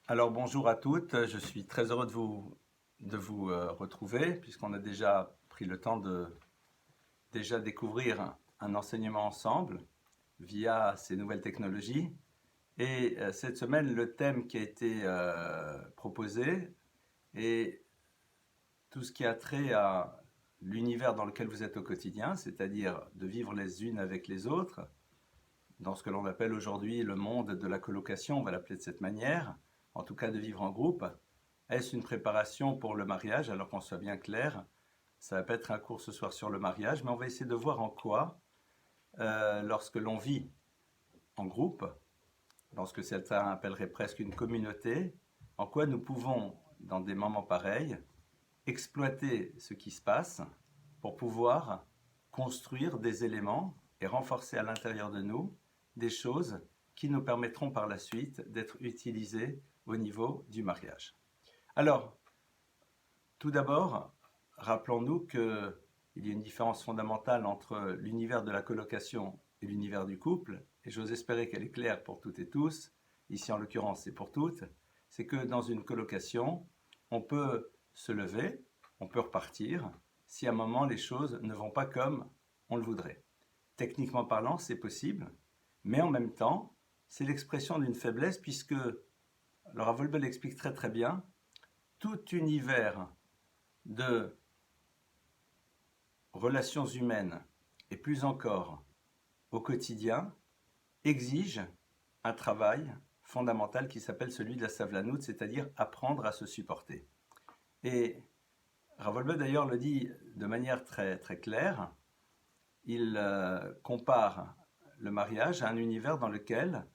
Alors bonjour à toutes, je suis très heureux de vous retrouver puisqu'on a déjà pris le temps de déjà découvrir un enseignement ensemble via ces nouvelles technologies. Et cette semaine, le thème qui a été proposé est tout ce qui a trait à l'univers dans lequel vous êtes au quotidien, c'est-à-dire de vivre les unes avec les autres, dans ce que l'on appelle aujourd'hui le monde de la colocation, on va l'appeler de cette manière, en tout cas de vivre en groupe. Est-ce une préparation pour le mariage? Alors qu'on soit bien clair, ça va pas être un cours ce soir sur le mariage, mais on va essayer de voir en quoi, lorsque l'on vit en groupe, lorsque certains appelleraient presque une communauté, en quoi nous pouvons, dans des moments pareils, exploiter ce qui se passe pour pouvoir construire des éléments et renforcer à l'intérieur de nous des choses qui nous permettront par la suite d'être utilisées au niveau du mariage. Alors, tout d'abord, rappelons-nous qu'il y a une différence fondamentale entre l'univers de la colocation et l'univers du couple, et j'ose espérer qu'elle est claire pour toutes et tous, ici en l'occurrence c'est pour toutes, c'est que dans une colocation, on peut se lever, on peut repartir, si à un moment les choses ne vont pas comme on le voudrait. Techniquement parlant, c'est possible, mais en même temps, c'est l'expression d'une faiblesse puisque, Laura Volbel l'explique très très bien, tout univers de relations humaines et plus encore au quotidien exige un travail fondamental qui s'appelle celui de la savlanout, c'est-à-dire apprendre à se supporter. Et Ravolbe d'ailleurs le dit de manière très, très claire, il compare le mariage à un univers dans lequel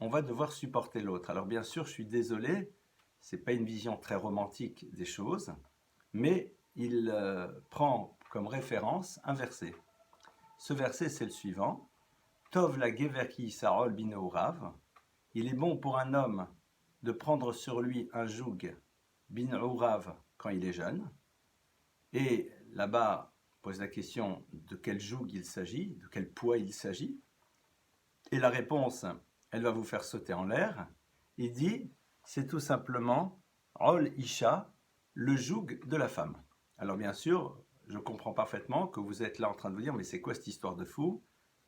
on va devoir supporter l'autre. Alors bien sûr, je suis désolé, ce n'est pas une vision très romantique des choses, mais il prend comme référence un verset. Ce verset, c'est le suivant. Tov la geverki sarol binourav. Il est bon pour un homme de prendre sur lui un joug binourav quand il est jeune. Et là-bas, pose la question de quel joug il s'agit, de quel poids il s'agit. Et la réponse, elle va vous faire sauter en l'air. Il dit, c'est tout simplement Rol Isha, le joug de la femme. Alors bien sûr, je comprends parfaitement que vous êtes là en train de vous dire, mais c'est quoi cette histoire de fou?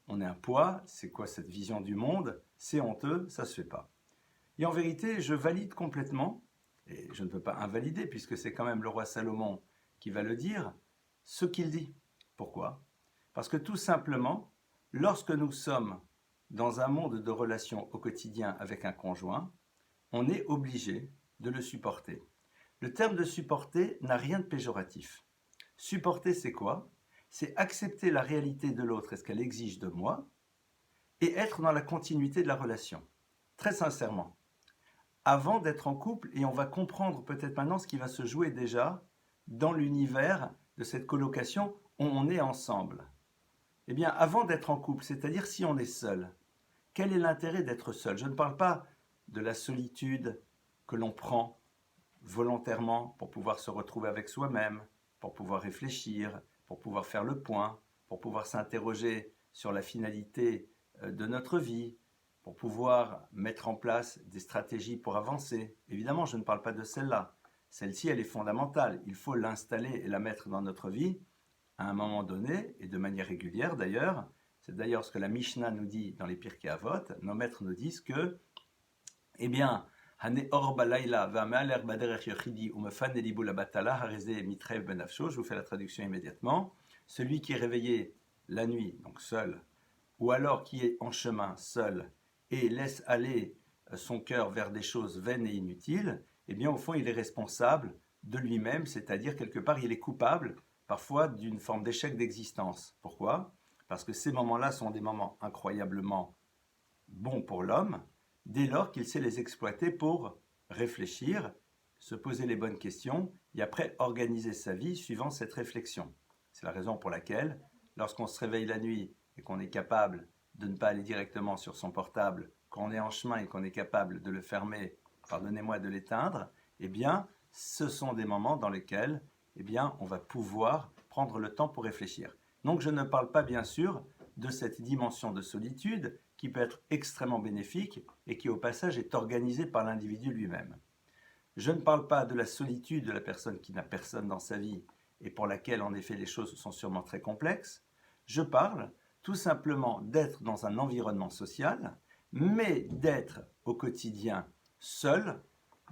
On est un poids, c'est quoi cette vision du monde? C'est honteux, ça se fait pas. Et en vérité, je valide complètement, et je ne peux pas invalider puisque c'est quand même le roi Salomon qui va le dire, ce qu'il dit. Pourquoi? Parce que tout simplement, lorsque nous sommes dans un monde de relations au quotidien avec un conjoint, on est obligé de le supporter. Le terme de supporter n'a rien de péjoratif. Supporter, c'est quoi? C'est accepter la réalité de l'autre et ce qu'elle exige de moi, et être dans la continuité de la relation. Très sincèrement, avant d'être en couple, et on va comprendre peut-être maintenant ce qui va se jouer déjà dans l'univers de cette colocation où on est ensemble. Eh bien, avant d'être en couple, c'est-à-dire si on est seul, quel est l'intérêt d'être seul? Je ne parle pas de la solitude que l'on prend volontairement pour pouvoir se retrouver avec soi-même, pour pouvoir réfléchir, pour pouvoir faire le point, pour pouvoir s'interroger sur la finalité de notre vie, pour pouvoir mettre en place des stratégies pour avancer. Évidemment, je ne parle pas de celle-là. Celle-ci, elle est fondamentale. Il faut l'installer et la mettre dans notre vie à un moment donné, et de manière régulière d'ailleurs. C'est d'ailleurs ce que la Mishnah nous dit dans les Pirkei Avot. Nos maîtres nous disent que, eh bien, je vous fais la traduction immédiatement. Celui qui est réveillé la nuit, donc seul, ou alors qui est en chemin seul et laisse aller son cœur vers des choses vaines et inutiles, eh bien au fond il est responsable de lui-même, c'est-à-dire quelque part il est coupable parfois d'une forme d'échec d'existence. Pourquoi? Parce que ces moments-là sont des moments incroyablement bons pour l'homme, dès lors qu'il sait les exploiter pour réfléchir, se poser les bonnes questions et après organiser sa vie suivant cette réflexion. C'est la raison pour laquelle, lorsqu'on se réveille la nuit et qu'on est capable de ne pas aller directement sur son portable, quand on est en chemin et qu'on est capable de le fermer, pardonnez-moi de l'éteindre, eh bien, ce sont des moments dans lesquels, eh bien, on va pouvoir prendre le temps pour réfléchir. Donc, je ne parle pas bien sûr de cette dimension de solitude qui peut être extrêmement bénéfique et qui au passage est organisé par l'individu lui-même. Je ne parle pas de la solitude de la personne qui n'a personne dans sa vie et pour laquelle en effet les choses sont sûrement très complexes. Je parle tout simplement d'être dans un environnement social, mais d'être au quotidien seul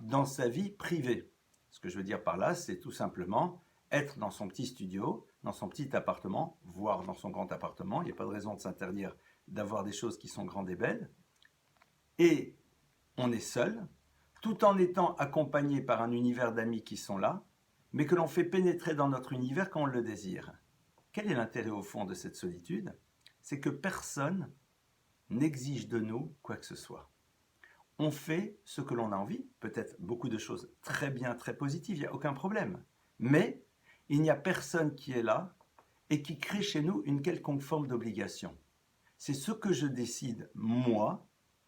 dans sa vie privée. Ce que je veux dire par là, c'est tout simplement être dans son petit studio, dans son petit appartement, voire dans son grand appartement. Il n'y a pas de raison de s'interdire d'avoir des choses qui sont grandes et belles. Et on est seul, tout en étant accompagné par un univers d'amis qui sont là, mais que l'on fait pénétrer dans notre univers quand on le désire. Quel est l'intérêt au fond de cette solitude? C'est que personne n'exige de nous quoi que ce soit. On fait ce que l'on a envie, peut-être beaucoup de choses très bien, très positives, il n'y a aucun problème. Mais il n'y a personne qui est là et qui crée chez nous une quelconque forme d'obligation. C'est ce que je décide, moi,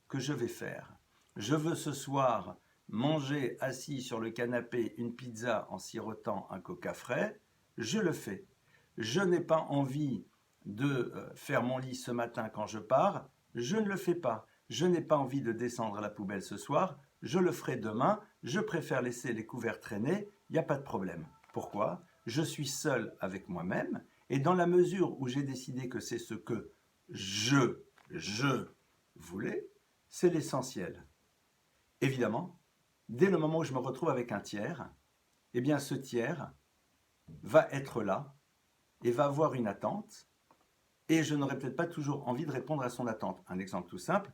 que je vais faire. Je veux ce soir manger assis sur le canapé une pizza en sirotant un coca frais, je le fais. Je n'ai pas envie de faire mon lit ce matin quand je pars, je ne le fais pas. Je n'ai pas envie de descendre à la poubelle ce soir, je le ferai demain, je préfère laisser les couverts traîner, il n'y a pas de problème. Pourquoi? Je suis seul avec moi-même, et dans la mesure où j'ai décidé que c'est ce que je voulais, c'est l'essentiel. Évidemment, dès le moment où je me retrouve avec un tiers, eh bien ce tiers va être là et va avoir une attente, et je n'aurai peut-être pas toujours envie de répondre à son attente. Un exemple tout simple,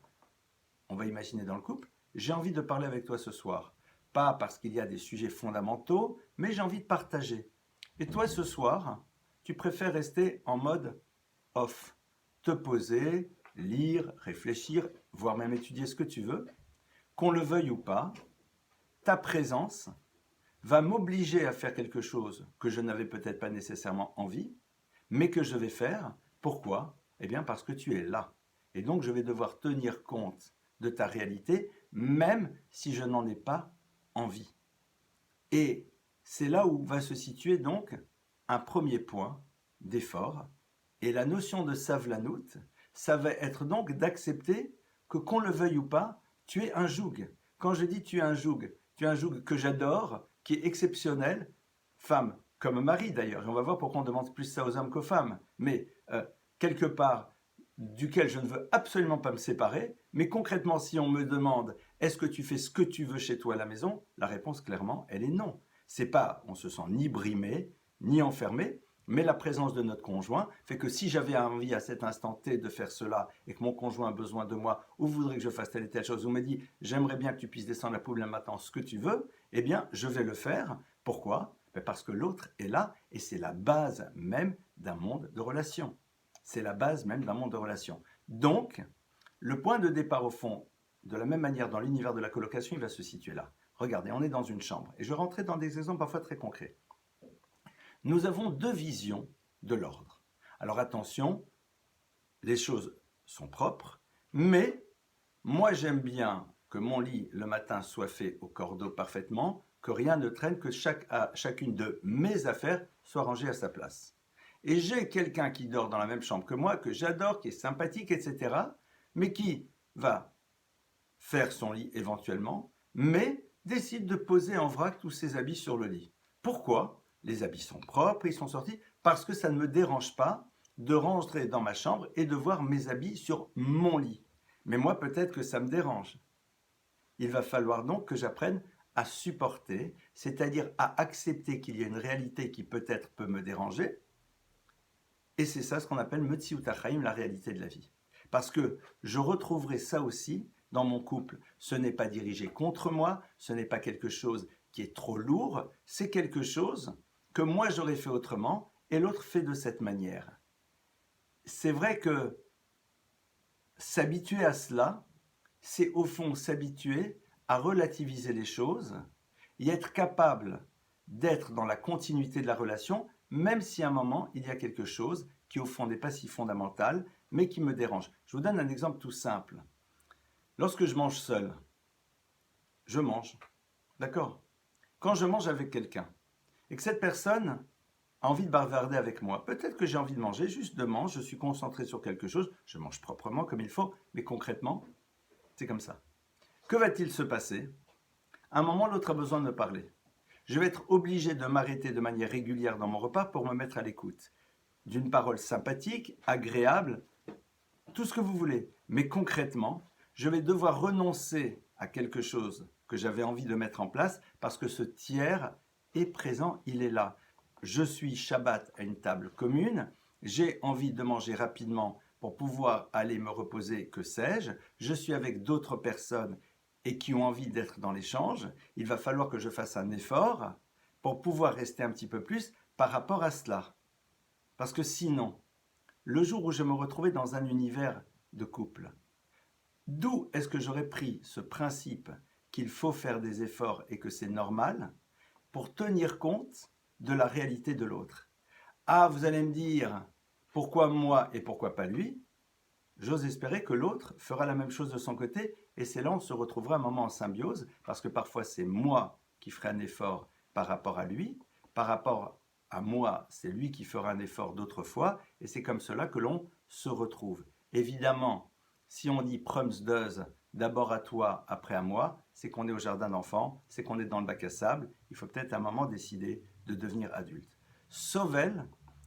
on va imaginer dans le couple, j'ai envie de parler avec toi ce soir. Pas parce qu'il y a des sujets fondamentaux, mais j'ai envie de partager. Et toi ce soir, tu préfères rester en mode off. Te poser, lire, réfléchir, voire même étudier ce que tu veux. Qu'on le veuille ou pas, ta présence va m'obliger à faire quelque chose que je n'avais peut-être pas nécessairement envie, mais que je vais faire. Pourquoi? Eh bien parce que tu es là. Et donc je vais devoir tenir compte de ta réalité, même si je n'en ai pas envie. Et c'est là où va se situer donc un premier point d'effort. Et la notion de savlanout, ça va être donc d'accepter que qu'on le veuille ou pas, tu es un joug. Quand je dis tu es un joug que j'adore, qui est exceptionnel, femme comme mari d'ailleurs. Et on va voir pourquoi on demande plus ça aux hommes qu'aux femmes. Mais quelque part, duquel je ne veux absolument pas me séparer, mais concrètement, si on me demande est-ce que tu fais ce que tu veux chez toi à la maison, la réponse clairement, elle est non. C'est pas, on se sent ni brimé, ni enfermé, mais la présence de notre conjoint fait que si j'avais envie à cet instant T de faire cela et que mon conjoint a besoin de moi ou voudrait que je fasse telle et telle chose ou me dit j'aimerais bien que tu puisses descendre la poubelle le matin, ce que tu veux, eh bien je vais le faire. Pourquoi? Parce que l'autre est là et c'est la base même d'un monde de relations. C'est la base même d'un monde de relations. Donc, le point de départ au fond, de la même manière dans l'univers de la colocation, il va se situer là. Regardez, on est dans une chambre et je rentrais dans des exemples parfois très concrets. Nous avons deux visions de l'ordre. Alors attention, les choses sont propres, mais moi j'aime bien que mon lit le matin soit fait au cordeau parfaitement, que rien ne traîne, que chacune de mes affaires soit rangée à sa place. Et j'ai quelqu'un qui dort dans la même chambre que moi, que j'adore, qui est sympathique, etc., mais qui va faire son lit éventuellement, mais décide de poser en vrac tous ses habits sur le lit. Pourquoi? Les habits sont propres, ils sont sortis, parce que ça ne me dérange pas de rentrer dans ma chambre et de voir mes habits sur mon lit. Mais moi, peut-être que ça me dérange. Il va falloir donc que j'apprenne à supporter, c'est-à-dire à accepter qu'il y a une réalité qui peut-être peut me déranger. Et c'est ça ce qu'on appelle Metziut HaChaim, la réalité de la vie. Parce que je retrouverai ça aussi dans mon couple. Ce n'est pas dirigé contre moi, ce n'est pas quelque chose qui est trop lourd, c'est quelque chose que moi j'aurais fait autrement et l'autre fait de cette manière. C'est vrai que s'habituer à cela, c'est au fond s'habituer à relativiser les choses et être capable d'être dans la continuité de la relation, même si à un moment, il y a quelque chose qui au fond n'est pas si fondamental, mais qui me dérange. Je vous donne un exemple tout simple. Lorsque je mange seul, je mange, d'accord? Quand je mange avec quelqu'un, et que cette personne a envie de bavarder avec moi. Peut-être que j'ai envie de manger, justement, je suis concentré sur quelque chose, je mange proprement comme il faut, mais concrètement, c'est comme ça. Que va-t-il se passer? À un moment, l'autre a besoin de me parler. Je vais être obligé de m'arrêter de manière régulière dans mon repas pour me mettre à l'écoute d'une parole sympathique, agréable, tout ce que vous voulez. Mais concrètement, je vais devoir renoncer à quelque chose que j'avais envie de mettre en place parce que ce tiers est présent, il est là. Je suis Shabbat à une table commune, j'ai envie de manger rapidement pour pouvoir aller me reposer, que sais-je. Je suis avec d'autres personnes et qui ont envie d'être dans l'échange. Il va falloir que je fasse un effort pour pouvoir rester un petit peu plus par rapport à cela. Parce que sinon, le jour où je me retrouvais dans un univers de couple, d'où est-ce que j'aurais pris ce principe qu'il faut faire des efforts et que c'est normal pour tenir compte de la réalité de l'autre? Ah, vous allez me dire, pourquoi moi et pourquoi pas lui? J'ose espérer que l'autre fera la même chose de son côté et c'est là où on se retrouvera un moment en symbiose parce que parfois c'est moi qui ferai un effort par rapport à lui, par rapport à moi, c'est lui qui fera un effort d'autres fois et c'est comme cela que l'on se retrouve. Évidemment, si on dit Prums does, d'abord à toi, après à moi, c'est qu'on est au jardin d'enfants, c'est qu'on est dans le bac à sable, il faut peut-être à un moment décider de devenir adulte. Sauvel,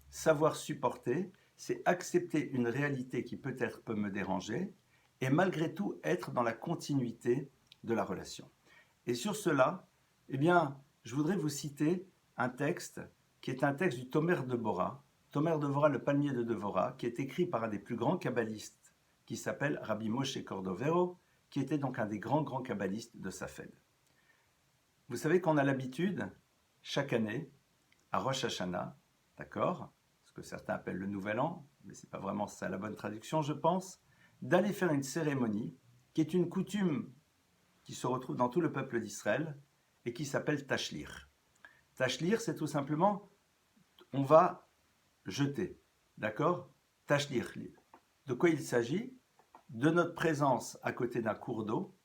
savoir supporter, c'est accepter une réalité qui peut-être peut me déranger et malgré tout être dans la continuité de la relation. Et sur cela, eh bien, je voudrais vous citer un texte qui est un texte du Tomer de Bora, le palmier de Devora, qui est écrit par un des plus grands kabbalistes qui s'appelle Rabbi Moshe Cordovero, qui était donc un des grands kabbalistes de Safed. Vous savez qu'on a l'habitude, chaque année, à Rosh Hashanah, d'accord, ce que certains appellent le Nouvel An, mais ce n'est pas vraiment ça la bonne traduction, je pense, d'aller faire une cérémonie qui est une coutume qui se retrouve dans tout le peuple d'Israël et qui s'appelle Tashlir. Tashlir, c'est tout simplement, on va jeter, d'accord? Tashlir. De quoi il s'agit? De notre présence à côté d'un cours d'eau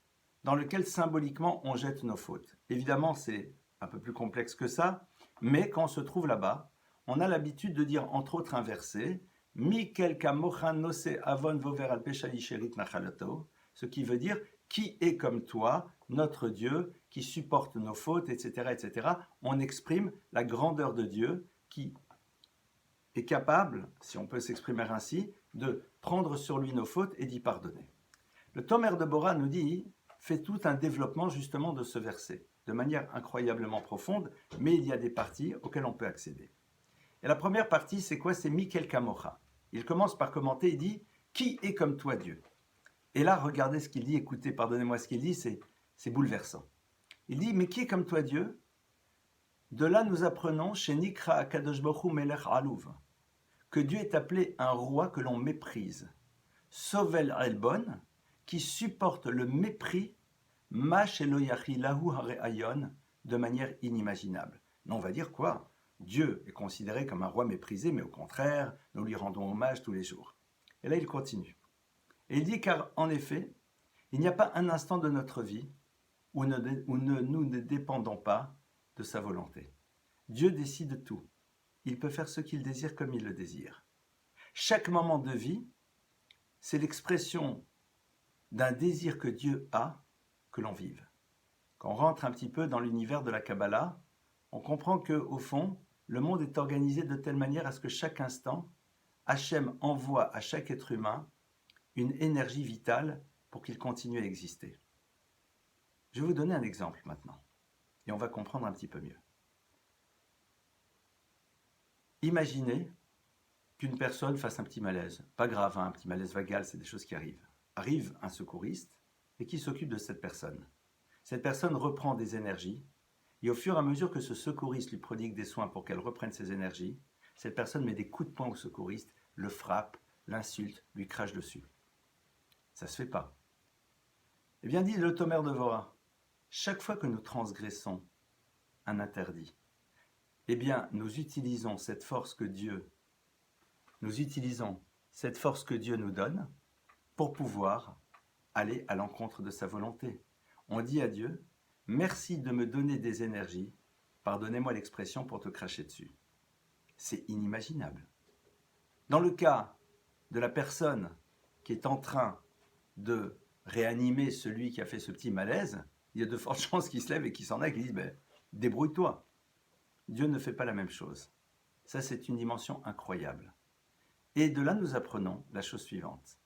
dans lequel symboliquement on jette nos fautes. Évidemment, c'est un peu plus complexe que ça, mais quand on se trouve là-bas, on a l'habitude de dire entre autres un verset, Mikel kamochan nose avon vover al peshali sherit nachalato, ce qui veut dire qui est comme toi, notre Dieu, qui supporte nos fautes, etc., etc. On exprime la grandeur de Dieu qui est capable, si on peut s'exprimer ainsi, de prendre sur lui nos fautes et d'y pardonner. Le Tomer de Bora nous dit, fait tout un développement justement de ce verset, de manière incroyablement profonde, mais il y a des parties auxquelles on peut accéder. Et la première partie, c'est quoi? C'est Mikel Kamocha. Il commence par commenter, il dit, qui est comme toi Dieu? Et là, regardez ce qu'il dit, écoutez, pardonnez-moi ce qu'il dit, c'est bouleversant. Il dit, mais qui est comme toi Dieu? De là, nous apprenons chez Nikra Akadosh Baruch Hu Melech Alouv que Dieu est appelé un roi que l'on méprise. Sovel Elbon, qui supporte le mépris, Mash Eloyachi Lahu Hareayon, de manière inimaginable. Mais on va dire quoi? Dieu est considéré comme un roi méprisé, mais au contraire, nous lui rendons hommage tous les jours. Et là, il continue. Et il dit, car en effet, il n'y a pas un instant de notre vie où nous ne dépendons pas de sa volonté. Dieu décide tout. Il peut faire ce qu'il désire comme il le désire. Chaque moment de vie, c'est l'expression d'un désir que Dieu a que l'on vive. Quand on rentre un petit peu dans l'univers de la Kabbalah, on comprend que, au fond, le monde est organisé de telle manière à ce que chaque instant, Hachem envoie à chaque être humain une énergie vitale pour qu'il continue à exister. Je vais vous donner un exemple maintenant, et on va comprendre un petit peu mieux. Imaginez qu'une personne fasse un petit malaise, pas grave, hein, un petit malaise vagal, c'est des choses qui arrivent. Arrive un secouriste et qui s'occupe de cette personne. Cette personne reprend des énergies et au fur et à mesure que ce secouriste lui prodigue des soins pour qu'elle reprenne ses énergies, cette personne met des coups de poing au secouriste, le frappe, l'insulte, lui crache dessus. Ça se fait pas. Eh bien, dit le Tomer de Bora, chaque fois que nous transgressons un interdit, eh bien, nous utilisons cette force que Dieu nous donne pour pouvoir aller à l'encontre de sa volonté. On dit à Dieu, merci de me donner des énergies, pardonnez-moi l'expression pour te cracher dessus. c'est inimaginable. Dans le cas de la personne qui est en train de réanimer celui qui a fait ce petit malaise, il y a de fortes chances qu'il se lève et qu'il s'en aille, qu'il dise ben, « débrouille-toi ». Dieu ne fait pas la même chose. Ça, c'est une dimension incroyable. Et de là, nous apprenons la chose suivante.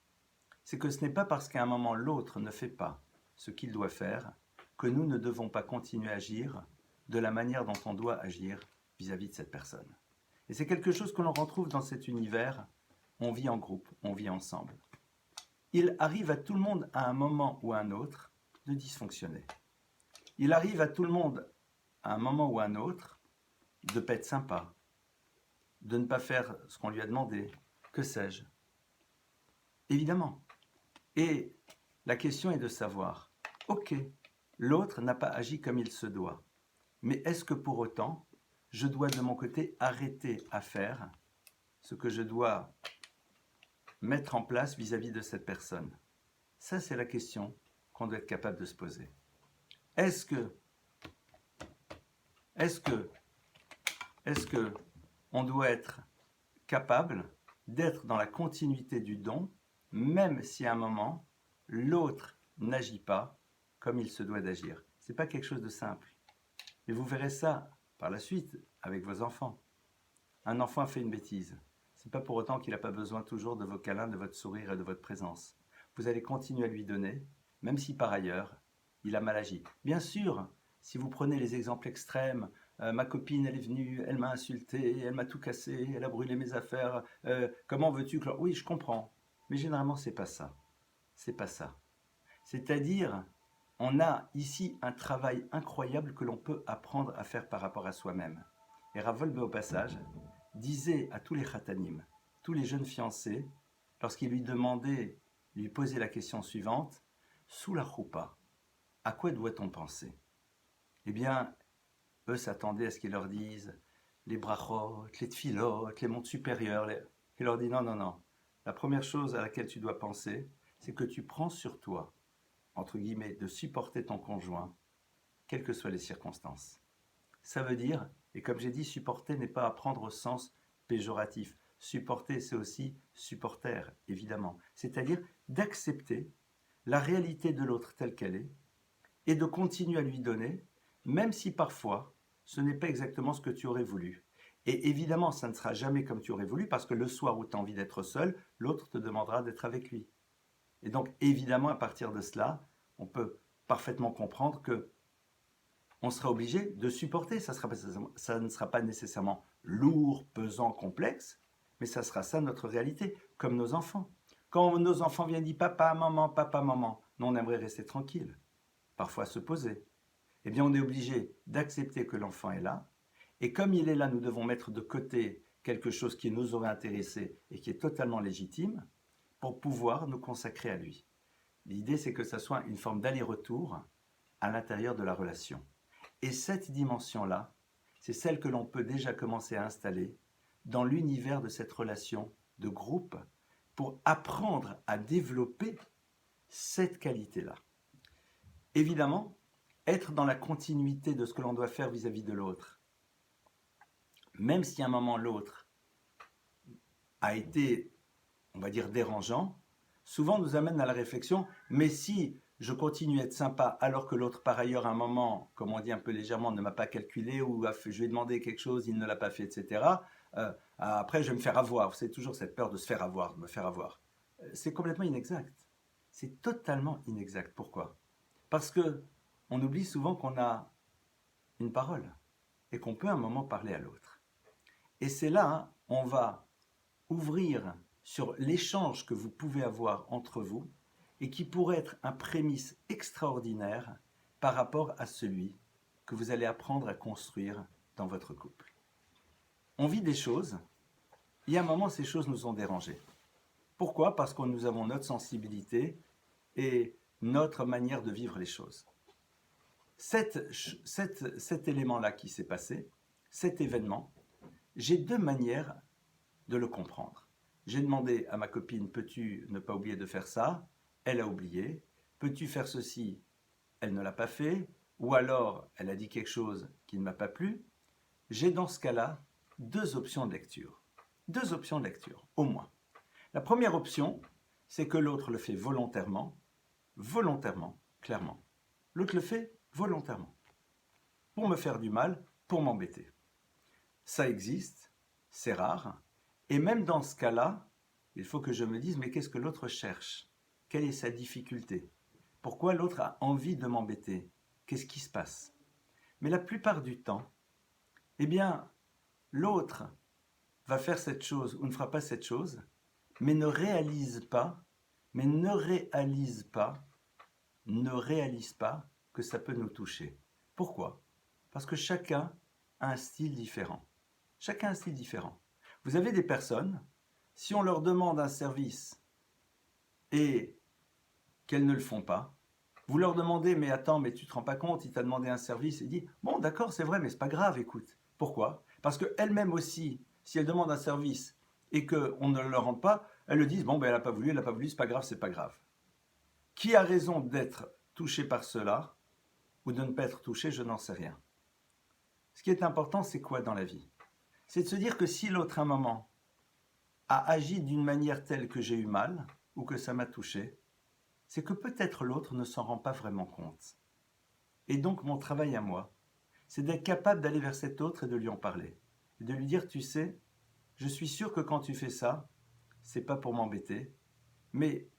C'est que ce n'est pas parce qu'à un moment l'autre ne fait pas ce qu'il doit faire que nous ne devons pas continuer à agir de la manière dont on doit agir vis-à-vis de cette personne. Et c'est quelque chose que l'on retrouve dans cet univers. On vit en groupe, on vit ensemble. Il arrive à tout le monde à un moment ou à un autre de dysfonctionner. Il arrive à tout le monde à un moment ou à un autre de ne pas être sympa, de ne pas faire ce qu'on lui a demandé, que sais-je. Évidemment. Et la question est de savoir, ok, l'autre n'a pas agi comme il se doit, mais est-ce que pour autant, je dois de mon côté arrêter à faire ce que je dois mettre en place vis-à-vis de cette personne? Ça, c'est la question qu'on doit être capable de se poser. Est-ce que on doit être capable d'être dans la continuité du don, même si à un moment, l'autre n'agit pas comme il se doit d'agir? Ce n'est pas quelque chose de simple. Et vous verrez ça par la suite avec vos enfants. Un enfant a fait une bêtise. Ce n'est pas pour autant qu'il n'a pas besoin toujours de vos câlins, de votre sourire et de votre présence. Vous allez continuer à lui donner, même si par ailleurs, il a mal agi. Bien sûr, si vous prenez les exemples extrêmes, ma copine, elle est venue, elle m'a insulté, elle m'a tout cassé, elle a brûlé mes affaires, comment veux-tu que... Oui, je comprends, mais généralement, c'est pas ça. C'est pas ça. C'est-à-dire, on a ici un travail incroyable que l'on peut apprendre à faire par rapport à soi-même. Et Rav Wolbe, au passage, disait à tous les khatanim, tous les jeunes fiancés, lorsqu'ils lui posaient la question suivante, sous la choupa, à quoi doit-on penser? Eh bien, eux s'attendaient à ce qu'ils leur disent les brachot, les tfilot, les mondes supérieurs. Il leur dit non, non, non. La première chose à laquelle tu dois penser, c'est que tu prends sur toi, entre guillemets, de supporter ton conjoint, quelles que soient les circonstances. Ça veut dire, et comme j'ai dit, supporter n'est pas à prendre au sens péjoratif. Supporter, c'est aussi supporter, évidemment. C'est-à-dire d'accepter la réalité de l'autre telle qu'elle est et de continuer à lui donner, même si parfois ce n'est pas exactement ce que tu aurais voulu. Et évidemment, ça ne sera jamais comme tu aurais voulu, parce que le soir où tu as envie d'être seul, l'autre te demandera d'être avec lui. Et donc, évidemment, à partir de cela, on peut parfaitement comprendre que on sera obligé de supporter. Ça ne sera pas nécessairement lourd, pesant, complexe, mais ça sera ça notre réalité, comme nos enfants. Quand nos enfants viennent dire papa, maman, nous on aimerait rester tranquille, parfois se poser. Eh bien, on est obligé d'accepter que l'enfant est là, et comme il est là, nous devons mettre de côté quelque chose qui nous aurait intéressé et qui est totalement légitime pour pouvoir nous consacrer à lui. L'idée, c'est que ça soit une forme d'aller-retour à l'intérieur de la relation. Et cette dimension-là, c'est celle que l'on peut déjà commencer à installer dans l'univers de cette relation de groupe pour apprendre à développer cette qualité-là. Évidemment, être dans la continuité de ce que l'on doit faire vis-à-vis de l'autre, même si à un moment l'autre a été, on va dire, dérangeant, souvent nous amène à la réflexion, mais si je continue à être sympa alors que l'autre, par ailleurs, à un moment, comme on dit un peu légèrement, ne m'a pas calculé ou je lui ai demandé quelque chose, il ne l'a pas fait, etc., après je vais me faire avoir. C'est toujours cette peur de se faire avoir, de me faire avoir. C'est complètement inexact. C'est totalement inexact. Pourquoi? Parce que on oublie souvent qu'on a une parole et qu'on peut à un moment parler à l'autre. Et c'est là, on va ouvrir sur l'échange que vous pouvez avoir entre vous et qui pourrait être un prémisse extraordinaire par rapport à celui que vous allez apprendre à construire dans votre couple. On vit des choses, et à un moment, ces choses nous ont dérangés. Pourquoi? Parce que nous avons notre sensibilité et notre manière de vivre les choses. Cet élément-là qui s'est passé, cet événement, j'ai deux manières de le comprendre. J'ai demandé à ma copine, peux-tu ne pas oublier de faire ça? Elle a oublié. Peux-tu faire ceci? Elle ne l'a pas fait. Ou alors, elle a dit quelque chose qui ne m'a pas plu. J'ai dans ce cas-là deux options de lecture. Deux options de lecture, au moins. La première option, c'est que l'autre le fait volontairement, clairement. L'autre le fait volontairement, pour me faire du mal, pour m'embêter. Ça existe, c'est rare, et même dans ce cas-là, il faut que je me dise, mais qu'est-ce que l'autre cherche? Quelle est sa difficulté? Pourquoi l'autre a envie de m'embêter? Qu'est-ce qui se passe? Mais la plupart du temps, eh bien, l'autre va faire cette chose ou ne fera pas cette chose, mais ne réalise pas que ça peut nous toucher. Pourquoi? Parce que chacun a un style différent. Chacun a un style différent. Vous avez des personnes, si on leur demande un service et qu'elles ne le font pas, vous leur demandez, mais attends, mais tu te rends pas compte, il t'a demandé un service, et dit, bon d'accord, c'est vrai, mais c'est pas grave, écoute. Pourquoi? Parce qu'elles-mêmes aussi, si elles demandent un service et qu'on ne le rend pas, elles le disent, bon ben elle n'a pas voulu, c'est pas grave, c'est pas grave. Qui a raison d'être touché par cela ou de ne pas être touché, je n'en sais rien. Ce qui est important, c'est quoi dans la vie? C'est de se dire que si l'autre, à un moment, a agi d'une manière telle que j'ai eu mal ou que ça m'a touché, c'est que peut-être l'autre ne s'en rend pas vraiment compte. Et donc mon travail à moi, c'est d'être capable d'aller vers cet autre et de lui en parler. Et de lui dire, tu sais, je suis sûr que quand tu fais ça, c'est pas pour m'embêter, mais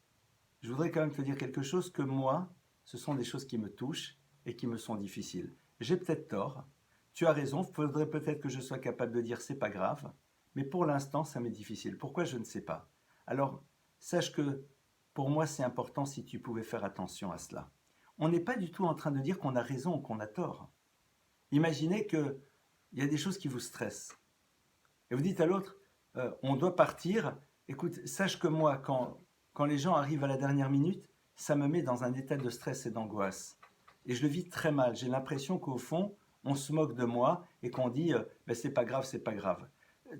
je voudrais quand même te dire quelque chose que moi, ce sont des choses qui me touchent et qui me sont difficiles. J'ai peut-être tort, tu as raison, il faudrait peut-être que je sois capable de dire c'est pas grave, mais pour l'instant ça m'est difficile. Pourquoi je ne sais pas? Alors, sache que pour moi c'est important si tu pouvais faire attention à cela. On n'est pas du tout en train de dire qu'on a raison ou qu'on a tort. Imaginez qu'il y a des choses qui vous stressent. Et vous dites à l'autre, on doit partir, écoute, sache que moi, quand les gens arrivent à la dernière minute, ça me met dans un état de stress et d'angoisse. Et je le vis très mal. J'ai l'impression qu'au fond, on se moque de moi et qu'on dit, ben, c'est pas grave, c'est pas grave.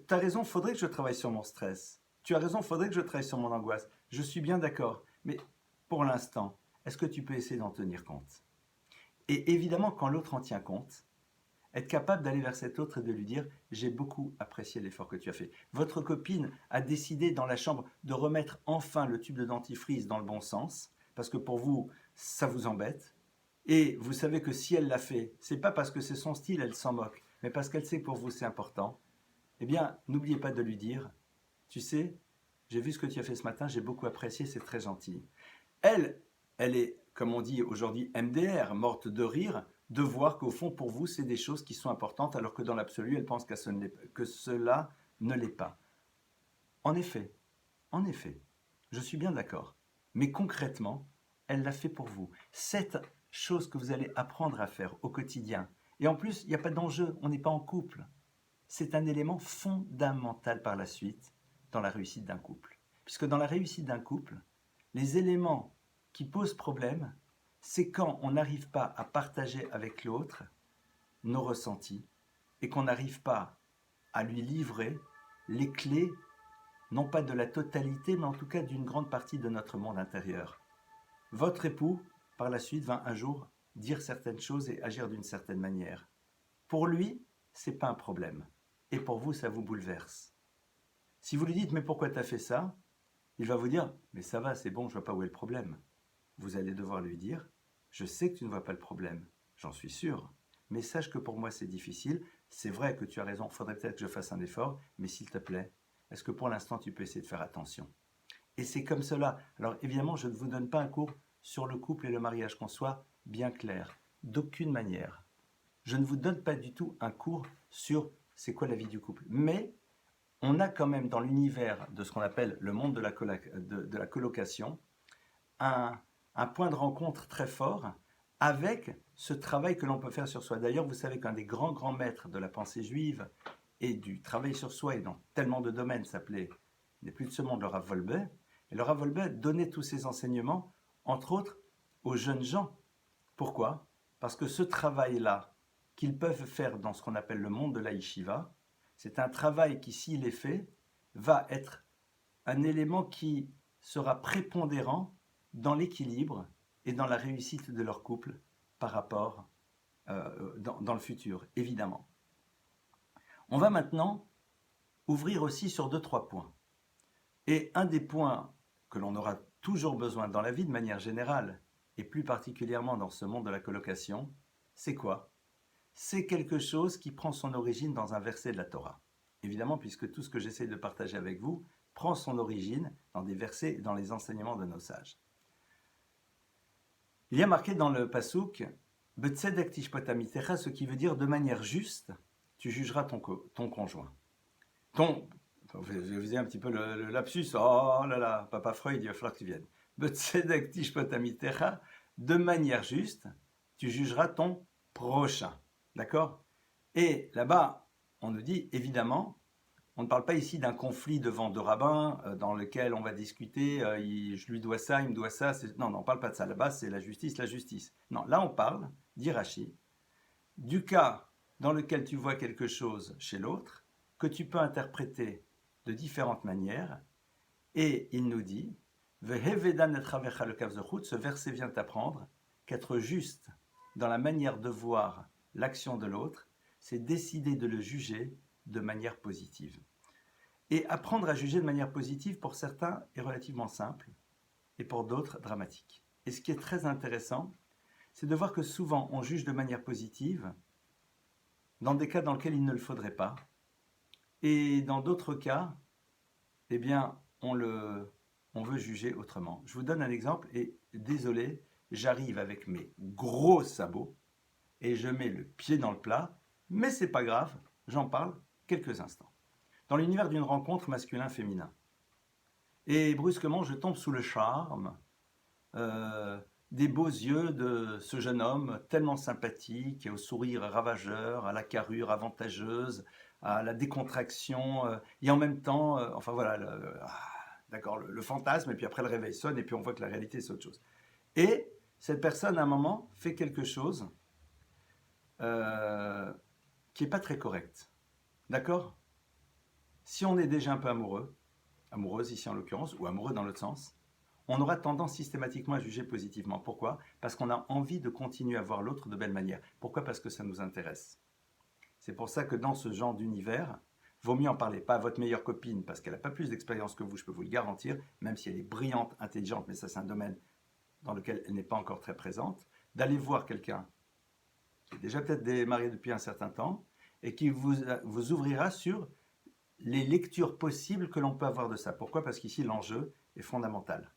Tu as raison, faudrait que je travaille sur mon stress. Tu as raison, faudrait que je travaille sur mon angoisse. Je suis bien d'accord. Mais pour l'instant, est-ce que tu peux essayer d'en tenir compte? Et évidemment, quand l'autre en tient compte, être capable d'aller vers cet autre et de lui dire « J'ai beaucoup apprécié l'effort que tu as fait. Votre copine a décidé dans la chambre de remettre enfin le tube de dentifrice dans le bon sens, parce que pour vous, ça vous embête. Et vous savez que si elle l'a fait, c'est pas parce que c'est son style, elle s'en moque, mais parce qu'elle sait que pour vous c'est important. Eh bien, n'oubliez pas de lui dire « Tu sais, j'ai vu ce que tu as fait ce matin, j'ai beaucoup apprécié, c'est très gentil. » Elle est, comme on dit aujourd'hui, MDR, morte de rire, de voir qu'au fond, pour vous, c'est des choses qui sont importantes, alors que dans l'absolu, elle pense que cela ne l'est pas. En effet, je suis bien d'accord. Mais concrètement, elle l'a fait pour vous. Cette chose que vous allez apprendre à faire au quotidien, et en plus, il n'y a pas d'enjeu, on n'est pas en couple. C'est un élément fondamental par la suite dans la réussite d'un couple. Puisque dans la réussite d'un couple, les éléments qui posent problème, c'est quand on n'arrive pas à partager avec l'autre nos ressentis et qu'on n'arrive pas à lui livrer les clés, non pas de la totalité, mais en tout cas d'une grande partie de notre monde intérieur. Votre époux, par la suite, va un jour dire certaines choses et agir d'une certaine manière. Pour lui, c'est pas un problème. Et pour vous, ça vous bouleverse. Si vous lui dites « Mais pourquoi tu as fait ça ?» il va vous dire « Mais ça va, c'est bon, je vois pas où est le problème. » Vous allez devoir lui dire « Je sais que tu ne vois pas le problème, j'en suis sûr. Mais sache que pour moi c'est difficile. C'est vrai que tu as raison, il faudrait peut-être que je fasse un effort, mais s'il te plaît, est-ce que pour l'instant tu peux essayer de faire attention ?» Et c'est comme cela. Alors évidemment, je ne vous donne pas un cours sur le couple et le mariage, qu'on soit bien clair. D'aucune manière. Je ne vous donne pas du tout un cours sur c'est quoi la vie du couple. Mais on a quand même dans l'univers de ce qu'on appelle le monde de la colocation un point de rencontre très fort avec ce travail que l'on peut faire sur soi. D'ailleurs, vous savez qu'un des grands maîtres de la pensée juive et du travail sur soi, et dans tellement de domaines, s'appelait, il n'est plus de ce monde, le Rav Wolbe. Et le Rav Wolbe donnait tous ces enseignements, entre autres, aux jeunes gens. Pourquoi? Parce que ce travail-là, qu'ils peuvent faire dans ce qu'on appelle le monde de la yeshiva, c'est un travail qui, s'il est fait, va être un élément qui sera prépondérant dans l'équilibre et dans la réussite de leur couple par rapport dans le futur, évidemment. On va maintenant ouvrir aussi sur 2-3 points. Et un des points que l'on aura toujours besoin dans la vie de manière générale, et plus particulièrement dans ce monde de la colocation, c'est quoi? C'est quelque chose qui prend son origine dans un verset de la Torah. Évidemment, puisque tout ce que j'essaie de partager avec vous prend son origine dans des versets et dans les enseignements de nos sages. Il y a marqué dans le Passouk « Betzedek tishpot amitecha », ce qui veut dire « de manière juste, tu jugeras ton conjoint ». Vous faisiez un petit peu le lapsus, oh là là, papa Freud, il va falloir que tu viennes. « Betzedek tishpot amitecha », de manière juste, tu jugeras ton prochain. D'accord? Et là-bas, on nous dit, évidemment, on ne parle pas ici d'un conflit devant deux rabbins dans lequel on va discuter, je lui dois ça, il me doit ça. Non, on ne parle pas de ça. Là-bas, c'est la justice, la justice. Non, là, on parle, dit Rashi, du cas dans lequel tu vois quelque chose chez l'autre, que tu peux interpréter de différentes manières. Et il nous dit, ce verset vient t'apprendre qu'être juste dans la manière de voir l'action de l'autre, c'est décider de le juger de manière positive. Et apprendre à juger de manière positive, pour certains, est relativement simple, et pour d'autres, dramatique. Et ce qui est très intéressant, c'est de voir que souvent, on juge de manière positive dans des cas dans lesquels il ne le faudrait pas, et dans d'autres cas, eh bien, on veut juger autrement. Je vous donne un exemple, et désolé, j'arrive avec mes gros sabots, et je mets le pied dans le plat, mais c'est pas grave, j'en parle quelques instants. Dans l'univers d'une rencontre masculin-féminin. Et brusquement, je tombe sous le charme des beaux yeux de ce jeune homme tellement sympathique, au sourire ravageur, à la carrure avantageuse, à la décontraction, et en même temps, enfin voilà, d'accord, le fantasme, et puis après le réveil sonne, et puis on voit que la réalité c'est autre chose. Et cette personne, à un moment, fait quelque chose qui n'est pas très correct. D'accord? Si on est déjà un peu amoureux, amoureuse ici en l'occurrence, ou amoureux dans l'autre sens, on aura tendance systématiquement à juger positivement. Pourquoi? Parce qu'on a envie de continuer à voir l'autre de belle manière. Pourquoi? Parce que ça nous intéresse. C'est pour ça que dans ce genre d'univers, vaut mieux en parler pas à votre meilleure copine, parce qu'elle n'a pas plus d'expérience que vous, je peux vous le garantir, même si elle est brillante, intelligente, mais ça c'est un domaine dans lequel elle n'est pas encore très présente, d'aller voir quelqu'un qui est déjà peut-être démarré depuis un certain temps, et qui vous ouvrira sur les lectures possibles que l'on peut avoir de ça. Pourquoi? Parce qu'ici, l'enjeu est fondamental.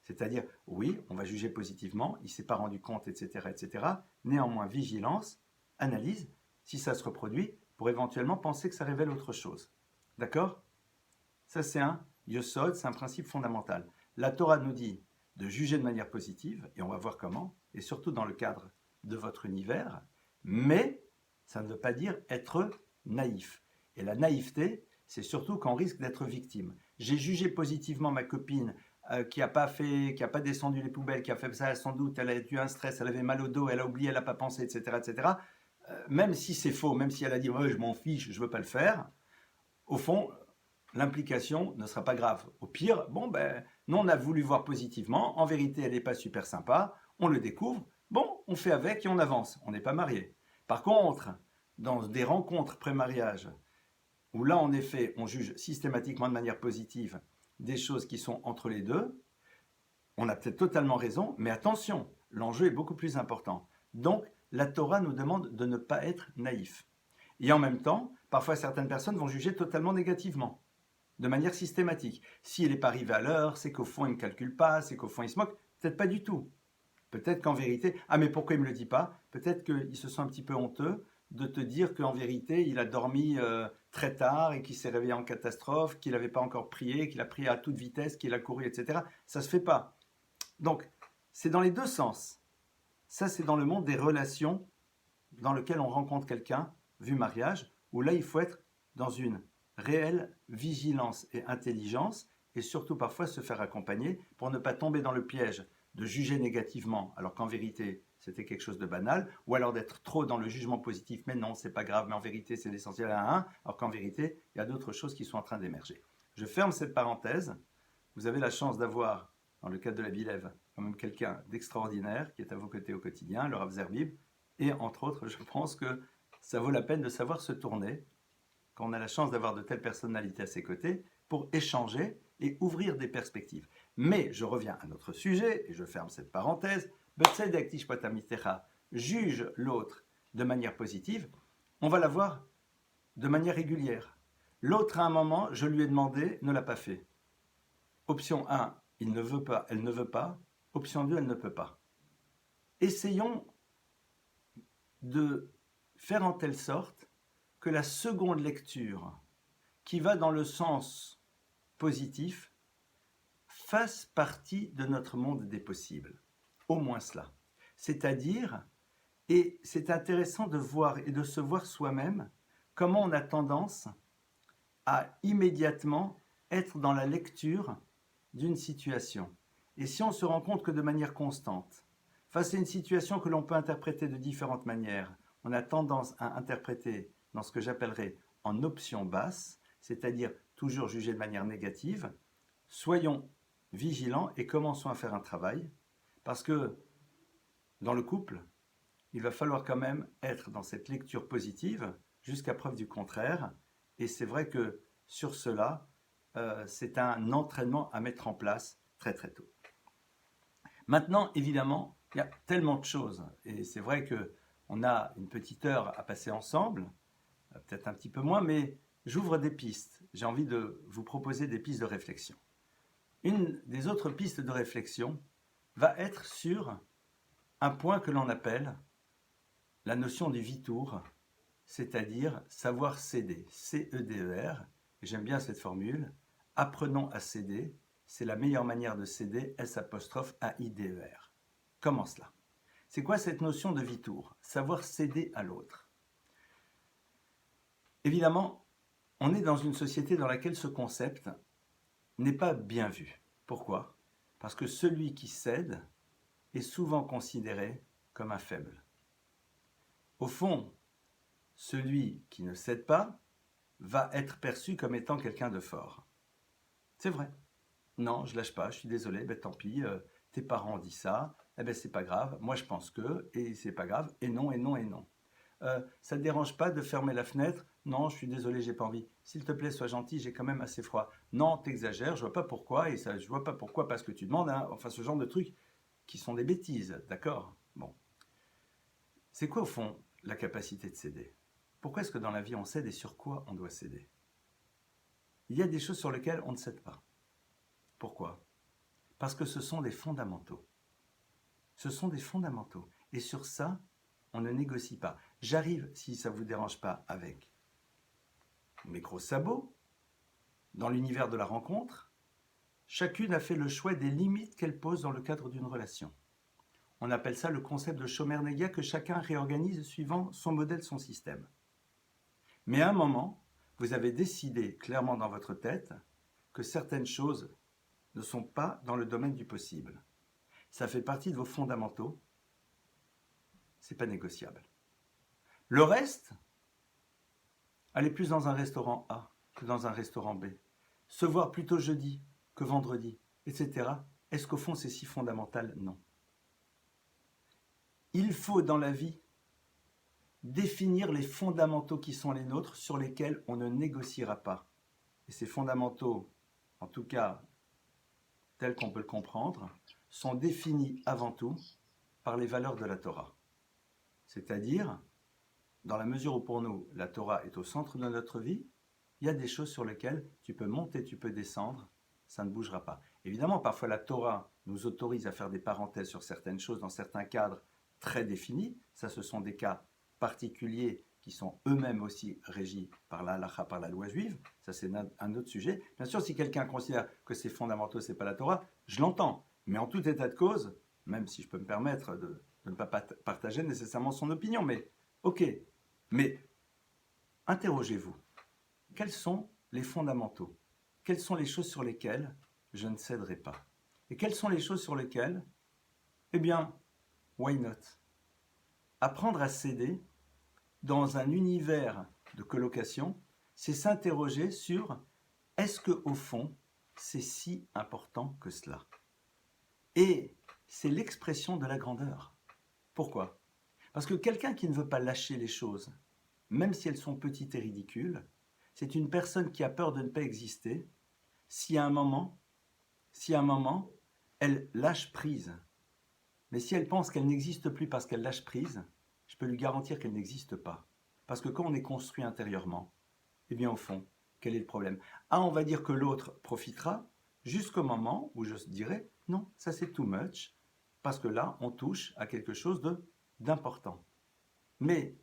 C'est-à-dire, oui, on va juger positivement, il ne s'est pas rendu compte, etc., etc. Néanmoins, vigilance, analyse, si ça se reproduit, pour éventuellement penser que ça révèle autre chose. D'accord? Ça, c'est un yosod, c'est un principe fondamental. La Torah nous dit de juger de manière positive, et on va voir comment, et surtout dans le cadre de votre univers, mais ça ne veut pas dire être naïf. Et la naïveté, c'est surtout qu'on risque d'être victime. J'ai jugé positivement ma copine qui n'a pas descendu les poubelles, qui a fait ça, sans doute, elle a eu un stress, elle avait mal au dos, elle a oublié, elle n'a pas pensé, etc., etc. Même si c'est faux, même si elle a dit ouais, je m'en fiche, je ne veux pas le faire, au fond, l'implication ne sera pas grave. Au pire, bon, ben, nous, on a voulu voir positivement, en vérité, elle n'est pas super sympa, on le découvre, bon, on fait avec et on avance, on n'est pas marié. Par contre, dans des rencontres pré-mariage, où là, en effet, on juge systématiquement de manière positive des choses qui sont entre les deux, on a peut-être totalement raison, mais attention, l'enjeu est beaucoup plus important. Donc, la Torah nous demande de ne pas être naïf. Et en même temps, parfois certaines personnes vont juger totalement négativement, de manière systématique. Si elle n'est pas arrivée à l'heure, c'est qu'au fond, il ne me calcule pas, c'est qu'au fond, il se moque. Peut-être pas du tout. Peut-être qu'en vérité, ah mais pourquoi il ne me le dit pas? Peut-être qu'il se sent un petit peu honteux de te dire qu'en vérité, il a dormi très tard et qu'il s'est réveillé en catastrophe, qu'il n'avait pas encore prié, qu'il a prié à toute vitesse, qu'il a couru, etc. Ça ne se fait pas. Donc, c'est dans les deux sens. Ça, c'est dans le monde des relations dans lequel on rencontre quelqu'un, vu mariage, où là, il faut être dans une réelle vigilance et intelligence, et surtout parfois se faire accompagner pour ne pas tomber dans le piège de juger négativement, alors qu'en vérité, c'était quelque chose de banal, ou alors d'être trop dans le jugement positif, mais non, c'est pas grave, mais en vérité, c'est l'essentiel à un, alors qu'en vérité, il y a d'autres choses qui sont en train d'émerger. Je ferme cette parenthèse. Vous avez la chance d'avoir, dans le cadre de la Bilève, quand même quelqu'un d'extraordinaire qui est à vos côtés au quotidien, le Rav Zerbib, et entre autres, je pense que ça vaut la peine de savoir se tourner quand on a la chance d'avoir de telles personnalités à ses côtés, pour échanger et ouvrir des perspectives. Mais je reviens à notre sujet, et je ferme cette parenthèse, Betzedek tishpat amitecha, juge l'autre de manière positive, on va la voir de manière régulière. L'autre, à un moment, je lui ai demandé, ne l'a pas fait. Option 1, il ne veut pas, elle ne veut pas. Option 2, elle ne peut pas. Essayons de faire en telle sorte que la seconde lecture, qui va dans le sens positif, fasse partie de notre monde des possibles. Au moins cela. C'est-à-dire, et c'est intéressant de voir et de se voir soi-même, comment on a tendance à immédiatement être dans la lecture d'une situation. Et si on se rend compte que de manière constante, face à une situation que l'on peut interpréter de différentes manières, on a tendance à interpréter dans ce que j'appellerais en option basse, c'est-à-dire toujours juger de manière négative, soyons vigilants et commençons à faire un travail, parce que dans le couple, il va falloir quand même être dans cette lecture positive jusqu'à preuve du contraire. Et c'est vrai que sur cela, c'est un entraînement à mettre en place très très tôt. Maintenant, évidemment, il y a tellement de choses. Et c'est vrai qu'on a une petite heure à passer ensemble, peut-être un petit peu moins, mais j'ouvre des pistes. J'ai envie de vous proposer des pistes de réflexion. Une des autres pistes de réflexion va être sur un point que l'on appelle la notion du vitour, c'est-à-dire savoir céder, C-E-D-E-R, et j'aime bien cette formule, apprenons à céder, c'est la meilleure manière de céder, S'-A-I-D-E-R. Comment cela? C'est quoi cette notion de vitour? Savoir céder à l'autre. Évidemment, on est dans une société dans laquelle ce concept n'est pas bien vu. Pourquoi? Parce que celui qui cède est souvent considéré comme un faible. Au fond, celui qui ne cède pas va être perçu comme étant quelqu'un de fort. C'est vrai. Non, je lâche pas, je suis désolé, ben tant pis, tes parents ont dit ça, eh ben c'est pas grave, moi je pense que, et c'est pas grave, et non, et non, et non. Ça te dérange pas de fermer la fenêtre? Non, je suis désolé, j'ai pas envie. S'il te plaît, sois gentil, j'ai quand même assez froid. Non, t'exagères, je vois pas pourquoi, et ça, je vois pas pourquoi parce que tu demandes, hein. Enfin ce genre de trucs qui sont des bêtises, d'accord? Bon. C'est quoi au fond la capacité de céder? Pourquoi est-ce que dans la vie on cède et sur quoi on doit céder? Il y a des choses sur lesquelles on ne cède pas. Pourquoi? Parce que ce sont des fondamentaux. Ce sont des fondamentaux. Et sur ça, on ne négocie pas. J'arrive, si ça ne vous dérange pas, avec mes gros sabots. Dans l'univers de la rencontre, chacune a fait le choix des limites qu'elle pose dans le cadre d'une relation. On appelle ça le concept de Shomer-Negia que chacun réorganise suivant son modèle, son système. Mais à un moment, vous avez décidé clairement dans votre tête que certaines choses ne sont pas dans le domaine du possible. Ça fait partie de vos fondamentaux. C'est pas négociable. Le reste, aller plus dans un restaurant A que dans un restaurant B, se voir plutôt jeudi que vendredi, etc. Est-ce qu'au fond c'est si fondamental? Non. Il faut dans la vie définir les fondamentaux qui sont les nôtres, sur lesquels on ne négociera pas. Et ces fondamentaux, en tout cas tels qu'on peut le comprendre, sont définis avant tout par les valeurs de la Torah. C'est-à-dire, dans la mesure où pour nous, la Torah est au centre de notre vie, il y a des choses sur lesquelles tu peux monter, tu peux descendre, ça ne bougera pas. Évidemment, parfois la Torah nous autorise à faire des parenthèses sur certaines choses dans certains cadres très définis. Ça, ce sont des cas particuliers qui sont eux-mêmes aussi régis par la halakha, par la loi juive. Ça, c'est un autre sujet. Bien sûr, si quelqu'un considère que c'est fondamentaux, c'est pas la Torah, je l'entends. Mais en tout état de cause, même si je peux me permettre de ne pas partager nécessairement son opinion, mais ok. Mais interrogez-vous. Quels sont les fondamentaux? Quelles sont les choses sur lesquelles je ne céderai pas? Et quelles sont les choses sur lesquelles, eh bien, why not? Apprendre à céder dans un univers de colocation, c'est s'interroger sur est-ce que au fond, c'est si important que cela? Et c'est l'expression de la grandeur. Pourquoi? Parce que quelqu'un qui ne veut pas lâcher les choses, même si elles sont petites et ridicules, c'est une personne qui a peur de ne pas exister si à un moment, elle lâche prise. Mais si elle pense qu'elle n'existe plus parce qu'elle lâche prise, je peux lui garantir qu'elle n'existe pas. Parce que quand on est construit intérieurement, eh bien au fond, quel est le problème? Ah, on va dire que l'autre profitera jusqu'au moment où je dirais non, ça c'est too much, parce que là, on touche à quelque chose d'important. Mais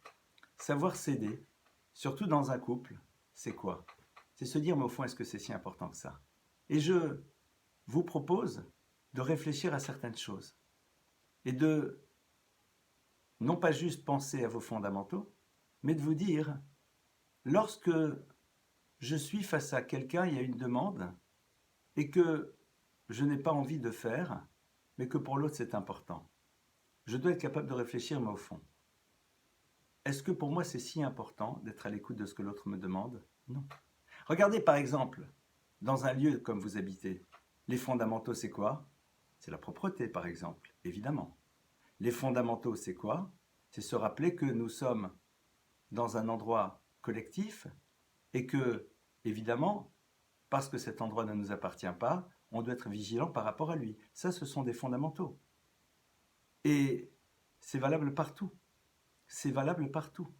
savoir céder, surtout dans un couple, c'est quoi? C'est se dire, mais au fond, est-ce que c'est si important que ça? Et je vous propose de réfléchir à certaines choses et de non pas juste penser à vos fondamentaux, mais de vous dire, lorsque je suis face à quelqu'un, il y a une demande, et que je n'ai pas envie de faire, mais que pour l'autre c'est important. Je dois être capable de réfléchir, mais au fond, est-ce que pour moi c'est si important d'être à l'écoute de ce que l'autre me demande? Non. Regardez par exemple, dans un lieu comme vous habitez, les fondamentaux c'est quoi? C'est la propreté par exemple, évidemment. Les fondamentaux c'est quoi? C'est se rappeler que nous sommes dans un endroit collectif et que, évidemment, parce que cet endroit ne nous appartient pas, on doit être vigilant par rapport à lui. Ça, ce sont des fondamentaux. Et c'est valable partout. C'est valable partout.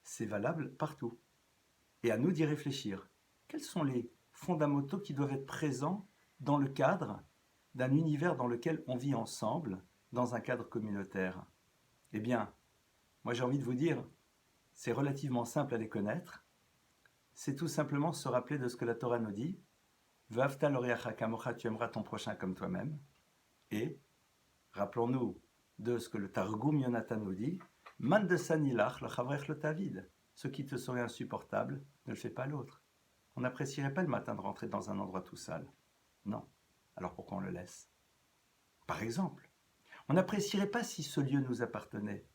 C'est valable partout. Et à nous d'y réfléchir. Quels sont les fondamentaux qui doivent être présents dans le cadre d'un univers dans lequel on vit ensemble, dans un cadre communautaire? Eh bien, moi j'ai envie de vous dire, c'est relativement simple à les connaître. C'est tout simplement se rappeler de ce que la Torah nous dit. V'avta l'oreacha kamocha, tu aimeras ton prochain comme toi-même. Et rappelons-nous de ce que le Targum Yonatan nous dit. Man de sanilach le chavrech le tavid. Ce qui te serait insupportable, ne le fais pas à l'autre. On n'apprécierait pas le matin de rentrer dans un endroit tout sale. Non. Alors pourquoi on le laisse? Par exemple, on n'apprécierait pas si ce lieu nous appartenait,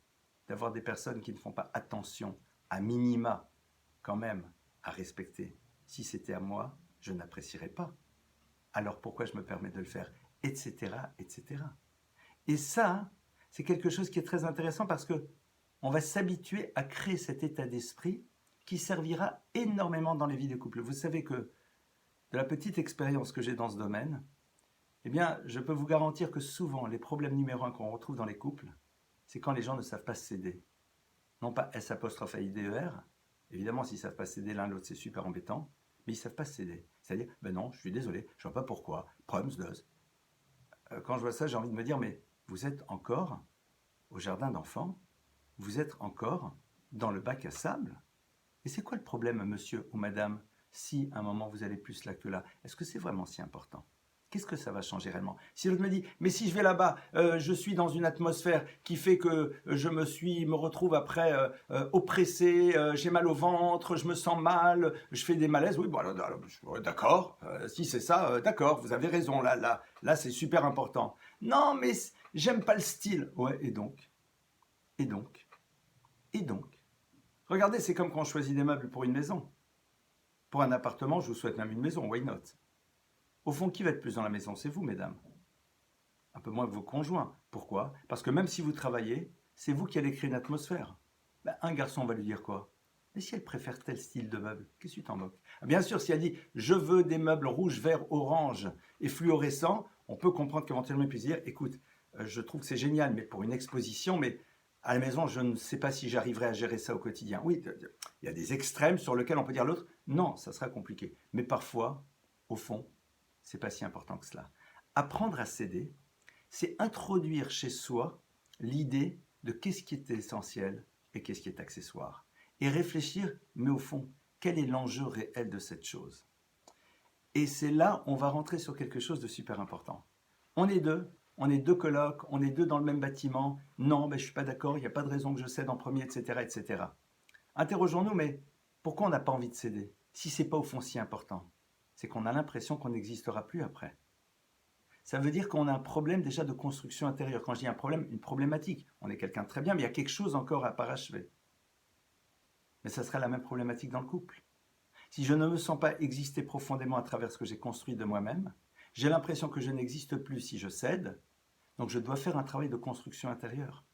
d'avoir des personnes qui ne font pas attention, à minima, quand même, à respecter. Si c'était à moi, je n'apprécierais pas. Alors pourquoi je me permets de le faire? Etc., etc. Et ça, c'est quelque chose qui est très intéressant parce que on va s'habituer à créer cet état d'esprit qui servira énormément dans les vies de couple. Vous savez que de la petite expérience que j'ai dans ce domaine, eh bien, je peux vous garantir que souvent, les problèmes numéro un qu'on retrouve dans les couples, c'est quand les gens ne savent pas céder. Non pas S'-A-I-D-E-R, évidemment, s'ils ne savent pas céder l'un l'autre, c'est super embêtant, mais ils ne savent pas céder. C'est-à-dire, ben non, je suis désolé, je ne vois pas pourquoi, problems does. Quand je vois ça, j'ai envie de me dire, mais vous êtes encore au jardin d'enfants, vous êtes encore dans le bac à sable. Et c'est quoi le problème, monsieur ou madame, si à un moment vous allez plus là que là? Est-ce que c'est vraiment si important? Qu'est-ce que ça va changer réellement? Si l'autre me dit, mais si je vais là-bas, je suis dans une atmosphère qui fait que me retrouve après oppressé, j'ai mal au ventre, je me sens mal, je fais des malaises. Oui, bon, alors, d'accord, si c'est ça, d'accord, vous avez raison, là, c'est super important. Non, mais j'aime pas le style. Ouais, et donc? Et donc? Et donc? Regardez, c'est comme quand on choisit des meubles pour une maison. Pour un appartement, je vous souhaite même une maison, why not? Au fond, qui va être plus dans la maison? C'est vous, mesdames. Un peu moins que vos conjoints. Pourquoi? Parce que même si vous travaillez, c'est vous qui allez créer une atmosphère. Ben, un garçon va lui dire quoi? Mais si elle préfère tel style de meuble, qu'est-ce que tu t'en moques? Bien sûr, si elle dit « je veux des meubles rouge, vert, orange et fluorescents », on peut comprendre qu'éventuellement elle puisse dire « écoute, je trouve que c'est génial, mais pour une exposition, mais à la maison, je ne sais pas si j'arriverai à gérer ça au quotidien. » Oui, il y a des extrêmes sur lesquels on peut dire l'autre « non, ça sera compliqué ». Mais parfois, au fond, c'est pas si important que cela. Apprendre à céder, c'est introduire chez soi l'idée de qu'est-ce qui est essentiel et qu'est-ce qui est accessoire. Et réfléchir, mais au fond, quel est l'enjeu réel de cette chose? Et c'est là, on va rentrer sur quelque chose de super important. On est deux colocs, on est deux dans le même bâtiment. Non, ben, je ne suis pas d'accord, il n'y a pas de raison que je cède en premier, etc., etc. Interrogeons-nous, mais pourquoi on n'a pas envie de céder? Si ce n'est pas au fond si important, c'est qu'on a l'impression qu'on n'existera plus après. Ça veut dire qu'on a un problème déjà de construction intérieure. Quand je dis un problème, une problématique. On est quelqu'un de très bien, mais il y a quelque chose encore à parachever. Mais ça sera la même problématique dans le couple. Si je ne me sens pas exister profondément à travers ce que j'ai construit de moi-même, j'ai l'impression que je n'existe plus si je cède, donc je dois faire un travail de construction intérieure.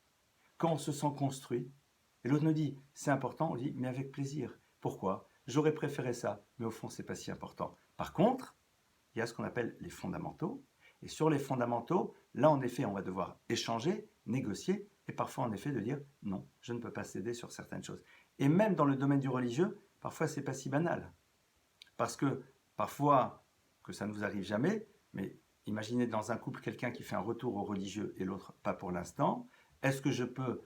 Quand on se sent construit, et l'autre nous dit, c'est important, on dit, mais avec plaisir. Pourquoi? j'aurais préféré ça, mais au fond, c'est pas si important. Par contre, il y a ce qu'on appelle les fondamentaux. Et sur les fondamentaux, là, en effet, on va devoir échanger, négocier, et parfois, en effet, de dire non, je ne peux pas céder sur certaines choses. Et même dans le domaine du religieux, parfois, c'est pas si banal. Parce que parfois, que ça ne vous arrive jamais, mais imaginez dans un couple quelqu'un qui fait un retour au religieux et l'autre pas pour l'instant. Est-ce que je peux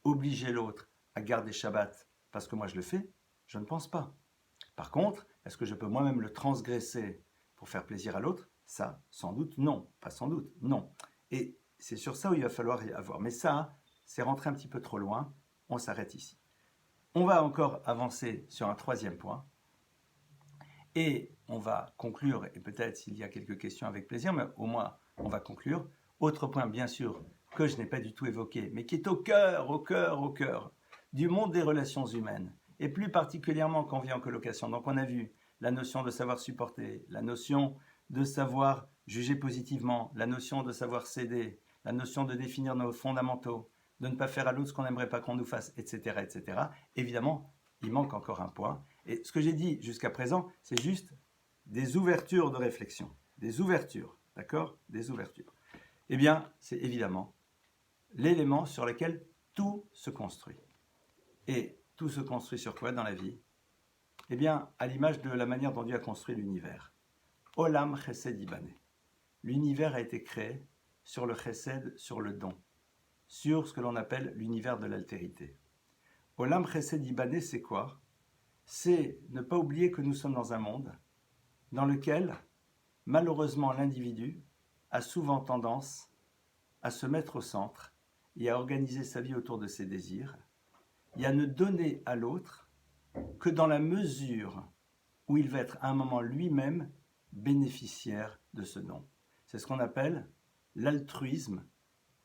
obliger l'autre à garder Shabbat parce que moi je le fais? Je ne pense pas. Par contre, est-ce que je peux moi-même le transgresser pour faire plaisir à l'autre? Ça, sans doute, non. Pas sans doute, non. Et c'est sur ça où il va falloir y avoir. Mais ça, c'est rentrer un petit peu trop loin. On s'arrête ici. On va encore avancer sur un troisième point. Et on va conclure, et peut-être s'il y a quelques questions avec plaisir, mais au moins on va conclure. Autre point, bien sûr, que je n'ai pas du tout évoqué, mais qui est au cœur du monde des relations humaines, et plus particulièrement quand on vit en colocation. Donc on a vu la notion de savoir supporter, la notion de savoir juger positivement, la notion de savoir céder, la notion de définir nos fondamentaux, de ne pas faire à l'autre ce qu'on n'aimerait pas qu'on nous fasse, etc., etc. Évidemment, il manque encore un point. Et ce que j'ai dit jusqu'à présent, c'est juste des ouvertures de réflexion. Des ouvertures, d'accord? Des ouvertures. Eh bien, c'est évidemment l'élément sur lequel tout se construit. Et tout se construit sur quoi dans la vie? Eh bien, à l'image de la manière dont Dieu a construit l'univers. Olam Chesed Ibané. L'univers a été créé sur le Chesed, sur le don, sur ce que l'on appelle l'univers de l'altérité. Olam Chesed Ibané, c'est quoi? C'est ne pas oublier que nous sommes dans un monde dans lequel, malheureusement, l'individu a souvent tendance à se mettre au centre et à organiser sa vie autour de ses désirs, et à ne donner à l'autre que dans la mesure où il va être à un moment lui-même bénéficiaire de ce don. C'est ce qu'on appelle l'altruisme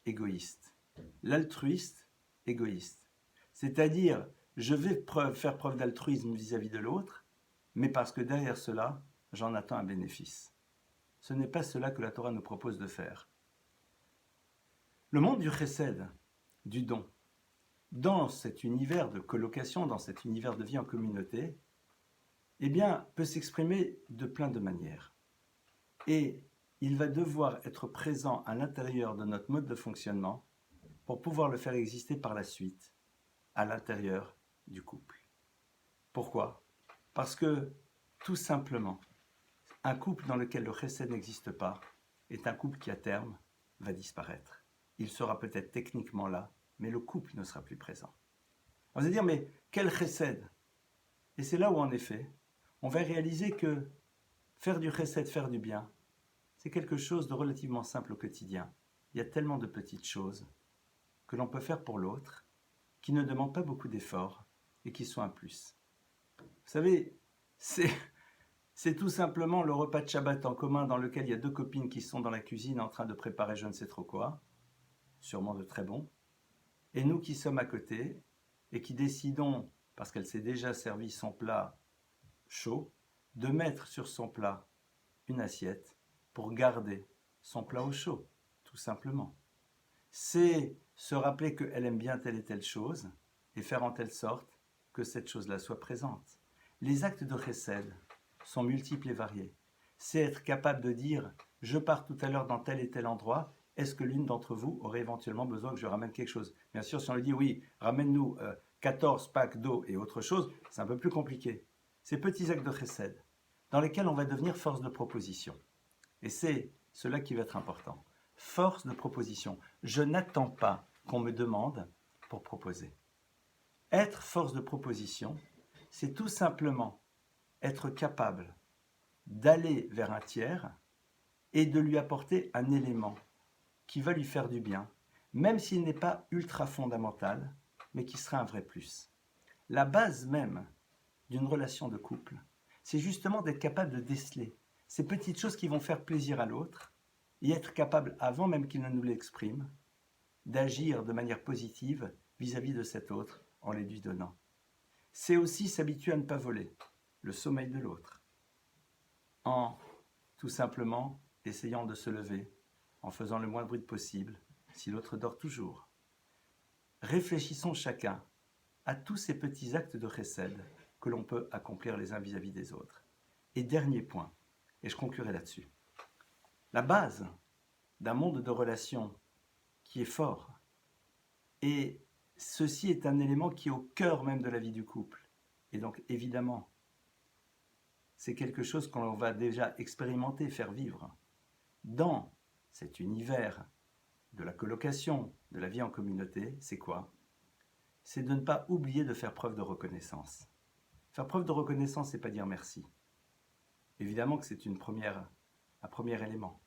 égoïste. L'altruiste égoïste. C'est-à-dire, je vais faire preuve d'altruisme vis-à-vis de l'autre, mais parce que derrière cela, j'en attends un bénéfice. Ce n'est pas cela que la Torah nous propose de faire. Le monde du chesed, du don, dans cet univers de colocation, dans cet univers de vie en communauté, eh bien, peut s'exprimer de plein de manières. Et il va devoir être présent à l'intérieur de notre mode de fonctionnement pour pouvoir le faire exister par la suite à l'intérieur du couple. Pourquoi? Parce que, tout simplement, un couple dans lequel le chesed n'existe pas est un couple qui, à terme, va disparaître. Il sera peut-être techniquement là, mais le couple ne sera plus présent. On va se dire, mais quel chesed? Et c'est là où, en effet, on va réaliser que faire du chesed, faire du bien, c'est quelque chose de relativement simple au quotidien. Il y a tellement de petites choses que l'on peut faire pour l'autre, qui ne demandent pas beaucoup d'efforts et qui sont un plus. Vous savez, c'est tout simplement le repas de Shabbat en commun dans lequel il y a deux copines qui sont dans la cuisine en train de préparer je ne sais trop quoi, sûrement de très bon, et nous qui sommes à côté et qui décidons, parce qu'elle s'est déjà servi son plat chaud, de mettre sur son plat une assiette pour garder son plat au chaud, tout simplement. C'est se rappeler qu'elle aime bien telle et telle chose et faire en telle sorte que cette chose-là soit présente. Les actes de chesed sont multiples et variés. C'est être capable de dire « je pars tout à l'heure dans tel et tel endroit, est-ce que l'une d'entre vous aurait éventuellement besoin que je ramène quelque chose ?» Bien sûr, si on lui dit « oui, ramène-nous 14 packs d'eau et autre chose », c'est un peu plus compliqué. Ces petits actes de chesed dans lesquels on va devenir force de proposition. Et c'est cela qui va être important. Force de proposition. Je n'attends pas qu'on me demande pour proposer. Être force de proposition, c'est tout simplement être capable d'aller vers un tiers et de lui apporter un élément qui va lui faire du bien, même s'il n'est pas ultra fondamental, mais qui sera un vrai plus. La base même d'une relation de couple, c'est justement d'être capable de déceler ces petites choses qui vont faire plaisir à l'autre et être capable, avant même qu'il ne nous l'exprime, d'agir de manière positive vis-à-vis de cet autre en les lui donnant. C'est aussi s'habituer à ne pas voler le sommeil de l'autre, en tout simplement essayant de se lever, en faisant le moins de bruit possible, si l'autre dort toujours. Réfléchissons chacun à tous ces petits actes de chesed que l'on peut accomplir les uns vis-à-vis des autres. Et dernier point, et je conclurai là-dessus. La base d'un monde de relations qui est fort, et ceci est un élément qui est au cœur même de la vie du couple. Et donc évidemment, c'est quelque chose qu'on va déjà expérimenter, faire vivre. Dans cet univers de la colocation, de la vie en communauté, c'est quoi? C'est de ne pas oublier de faire preuve de reconnaissance. Faire preuve de reconnaissance, c'est pas dire merci. Évidemment que c'est un premier élément.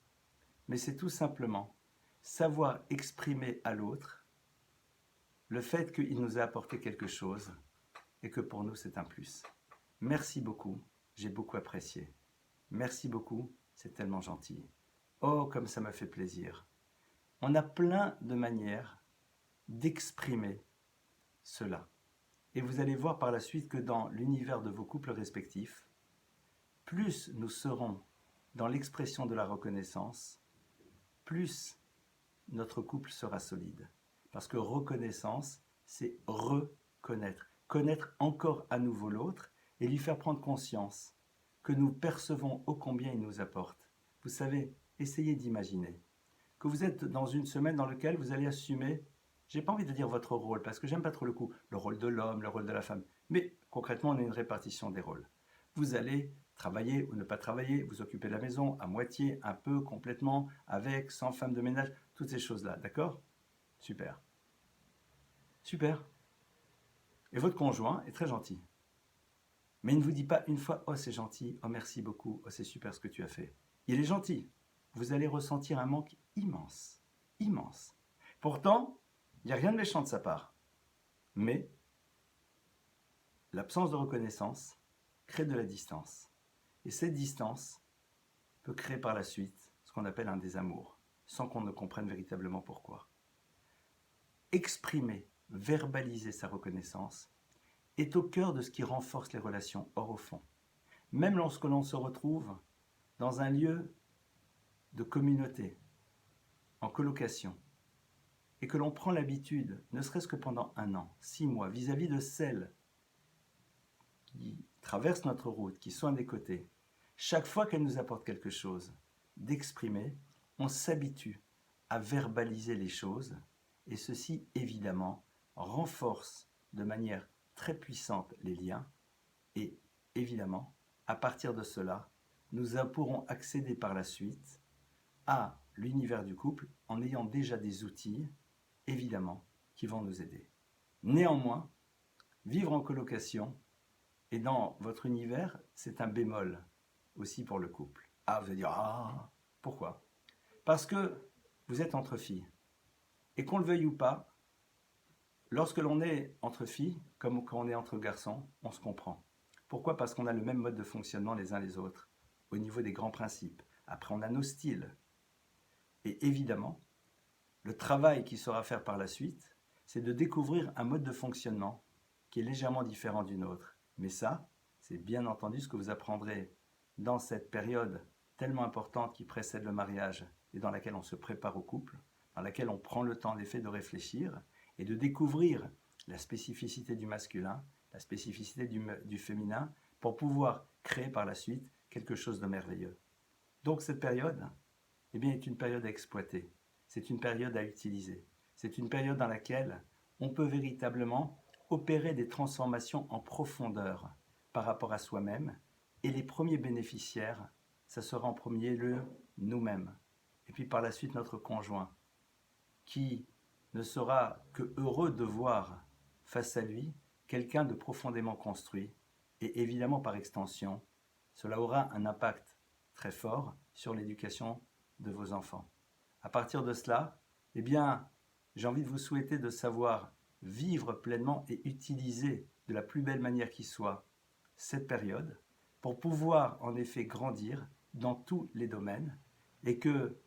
Mais c'est tout simplement savoir exprimer à l'autre le fait qu'il nous a apporté quelque chose et que pour nous c'est un plus. Merci beaucoup, j'ai beaucoup apprécié. Merci beaucoup, c'est tellement gentil. Oh, comme ça me fait plaisir. On a plein de manières d'exprimer cela. Et vous allez voir par la suite que dans l'univers de vos couples respectifs, plus nous serons dans l'expression de la reconnaissance, plus notre couple sera solide. Parce que reconnaissance, c'est reconnaître. Connaître encore à nouveau l'autre et lui faire prendre conscience que nous percevons ô combien il nous apporte. Vous savez, essayez d'imaginer que vous êtes dans une semaine dans laquelle vous allez assumer, j'ai pas envie de dire votre rôle, parce que j'aime pas trop le coup, le rôle de l'homme, le rôle de la femme, mais concrètement, on a une répartition des rôles. Vous allez travailler ou ne pas travailler, vous occuper de la maison à moitié, un peu, complètement, avec, sans femme de ménage, toutes ces choses-là, d'accord? Super. Super. Et votre conjoint est très gentil. Mais il ne vous dit pas une fois « Oh, c'est gentil, oh, merci beaucoup, oh, c'est super ce que tu as fait ». Il est gentil. Vous allez ressentir un manque immense, immense. Pourtant, il n'y a rien de méchant de sa part. Mais l'absence de reconnaissance crée de la distance. Et cette distance peut créer par la suite ce qu'on appelle un désamour, sans qu'on ne comprenne véritablement pourquoi. Exprimer, verbaliser sa reconnaissance est au cœur de ce qui renforce les relations. Or, au fond, même lorsque l'on se retrouve dans un lieu de communauté, en colocation, et que l'on prend l'habitude, ne serait-ce que pendant 1 an, 6 mois, vis-à-vis de celles qui traversent notre route, qui sont à des côtés, chaque fois qu'elles nous apportent quelque chose, d'exprimer, on s'habitue à verbaliser les choses, et ceci, évidemment, renforce de manière très puissante les liens, et évidemment, à partir de cela, nous pourrons accéder par la suite à l'univers du couple en ayant déjà des outils, évidemment, qui vont nous aider. Néanmoins, vivre en colocation et dans votre univers, c'est un bémol aussi pour le couple. Ah, vous allez dire, ah, pourquoi? Parce que vous êtes entre filles. Et qu'on le veuille ou pas, lorsque l'on est entre filles, comme quand on est entre garçons, on se comprend. Pourquoi? Parce qu'on a le même mode de fonctionnement les uns les autres, au niveau des grands principes. Après, on a nos styles. Et évidemment, le travail qui sera fait par la suite, c'est de découvrir un mode de fonctionnement qui est légèrement différent du nôtre. Mais ça, c'est bien entendu ce que vous apprendrez dans cette période tellement importante qui précède le mariage et dans laquelle on se prépare au couple, dans laquelle on prend le temps en effet de réfléchir et de découvrir la spécificité du masculin, la spécificité du féminin, pour pouvoir créer par la suite quelque chose de merveilleux. Donc cette période, eh bien, est une période à exploiter, c'est une période à utiliser, c'est une période dans laquelle on peut véritablement opérer des transformations en profondeur par rapport à soi-même, et les premiers bénéficiaires, ça sera en premier lieu nous-mêmes, et puis par la suite notre conjoint, qui ne sera que heureux de voir face à lui quelqu'un de profondément construit, et évidemment par extension, cela aura un impact très fort sur l'éducation de vos enfants. À partir de cela, eh bien, j'ai envie de vous souhaiter de savoir vivre pleinement et utiliser de la plus belle manière qui soit cette période pour pouvoir en effet grandir dans tous les domaines et que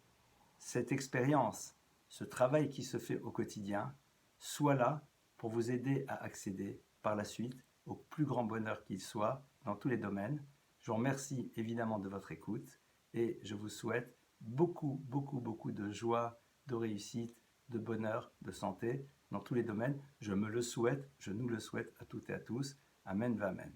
cette expérience, ce travail qui se fait au quotidien, soit là pour vous aider à accéder par la suite au plus grand bonheur qu'il soit dans tous les domaines. Je vous remercie évidemment de votre écoute et je vous souhaite beaucoup de joie, de réussite, de bonheur, de santé dans tous les domaines. Je me le souhaite, je nous le souhaite à toutes et à tous. Amen, va amen.